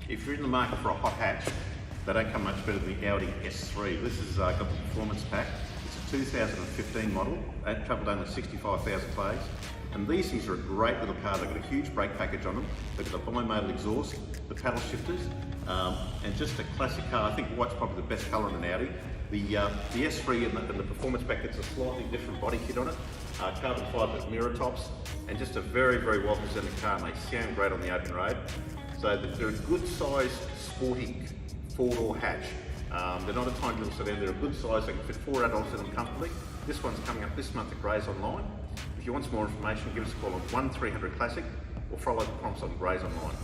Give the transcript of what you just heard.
If you're in the market for a hot hatch, they don't come much better than the Audi S3. This has got the performance pack. It's a 2015 model. It travelled only 65,000 k's. And these things are a great little car. They've got a huge brake package on them. They've got the bi-modal exhaust, the paddle shifters, and just a classic car. I think white's probably the best colour in an Audi. The S3 and the performance pack gets a slightly different body kit on it. Carbon fibre mirror tops, and just a very, very well presented car, and they sound great on the open road. So they're a good sized, sporty four-door hatch. They're not a tiny little sedan, they're a good size. They can fit 4 adults in them comfortably. This one's coming up this month at GraysOnline. If you want some more information, give us a call on 1300 Classic or follow the prompts on GraysOnline.